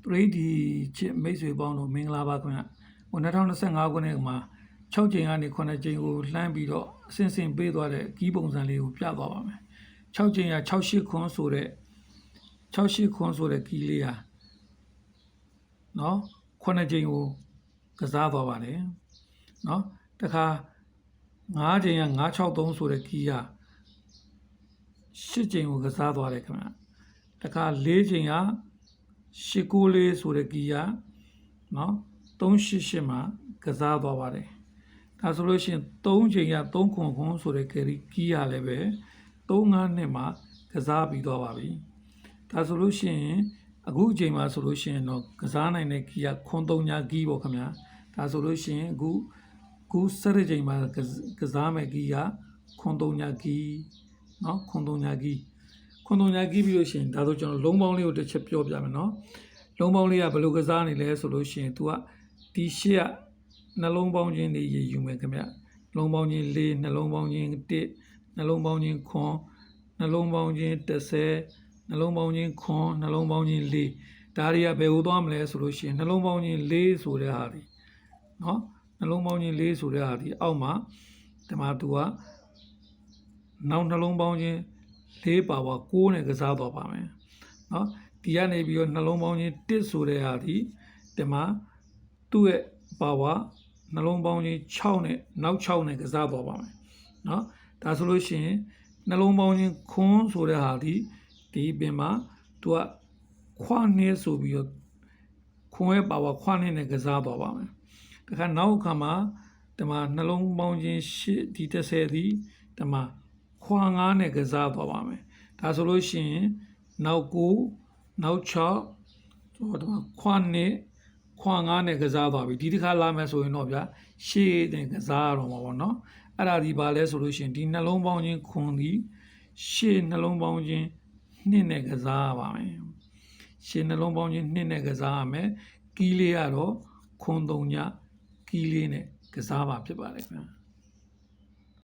3D ချစ်မိတ်ဆွေပေါင်းတို့မင်္ဂလာပါခင်ဗျ2025ခုနှစ်မှာ6ချိန်ကနေ9ချိန်ကိုလှမ်းပြီးတော့အဆင့်ဆင့်ပေးသွားတဲ့ကီးပုံစံလေးကိုပြသွားပါမယ်6ချိန်က68ခွန်းဆိုတဲ့68ခွန်းဆိုတဲ့ကီးလေးဟာနော်9ချိန်ကိုကစားသွားပါတယ်နော်တခါ9ချိန်က963ဆိုတဲ့ကီးဟာ10ချိန်ကိုကစားသွားတယ်ခင်ဗျတခါ4ချိန်က894ဆိုတဲ့ကီးကနော်388မှာကစားသွားပါတယ်ဒါဆိုလို့ရှိရင်3ချိန်က3ခွန်ခွန်ဆိုတဲ့ကီးကလည်းပဲ352မှာကစားပြီးသွားပါပြီဒါဆိုလို့ရှိရင်အခုအချိန်မှာဆိုလို့ရှိရင်တော့ကစားနိုင်တဲ့ကီးကခွန်3ညာကီးပေါ့ခင်ဗျာဒါဆိုလို့ရှိရင်အခု7ချိန်မှာကစားမဲ့ကီးကခွန်3ညာကီးနော်ခွန်3ညာကီးပြီးလို့ရှိရင်ဒါဆိုကျွန်တော်လုံးပေါင်းလေးကိုတစ်ချက်ပြောပြမယ်နော်လုံးပေါင်းလေးကဘယ်လိုကစားနေလဲဆိုလို့ရှိရင် तू ကဒီရှေ့ကနှလုံးပေါင်းချင်းတွေရယူမယ်ခင်ဗျလုံးပေါင်းချင်း4နှလုံးပေါင်းချင်း1နှလုံးပေါင်းချင်းခွန်နှလုံးပေါင်းချင်း30နှလုံးပေါင်းချင်းခွန်နှလုံးပေါင်းချင်း4ဒါတွေကဘယ်ကိုသွားမလဲဆိုလို့ရှိရင်နှလုံးပေါင်းချင်း4ဆိုတဲ့ဟာဒီနော်နှလုံးပေါင်းချင်း4ဆိုတဲ့ဟာဒီအောက်မှာဒီမှာ तू ကနောက်နှလုံးပေါင်းချင်း4ပါဝါ6နဲ့ကစားသွားပါမယ်နော်ဒီကနေပြီးတော့နှလုံးပေါင်းချင်း1ဆိုတဲ့ဟာဒီဒီမှာသူ့ရဲ့ပါဝါနှလုံးပေါင်းချင်း6နဲ့နောက်6နဲ့ကစားသွားပါမယ်နော်ဒါဆိုလို့ရှိရင်နှလုံးပေါင်းချင်းခွန်းဆိုတဲ့ဟာဒီပင်မှာသူကခွနှစ်ဆိုပြီးတော့ခွန်းရဲ့ပါဝါခွနှစ်နဲ့ကစားသွားပါမယ်တခါနောက်အခါမှာဒီမှာနှလုံးပေါင်းချင်း8ဒီ30ဒီဒီမှာခွ9နဲ့ကစားသွားပါမယ်ဒါဆိုလို့ရှိရင်နောက်9နောက်6ဆိုတော့ဒီမှာခွ9နဲ့ကစားသွားပြီဒီတစ်ခါလာမယ်ဆိုရင်တော့ဗျာရှေ့နဲ့ကစားရတော့မှာပေါ့နော်အဲ့ဒါဒီပါလဲဆိုလို့ရှိရင်ဒီနှလုံးပေါင်းချင်းခွန်ဒီရှေ့နှလုံးပေါင်းချင်း2နဲ့ကစားရပါမယ်ရှေ့နှလုံးပေါင်းချင်း2နဲ့ကစားရမယ်ကီးလေးကတော့ခွန်3ညကီးလေးနဲ့ကစားပါဖြစ်ပါတယ်ခင်ဗျာ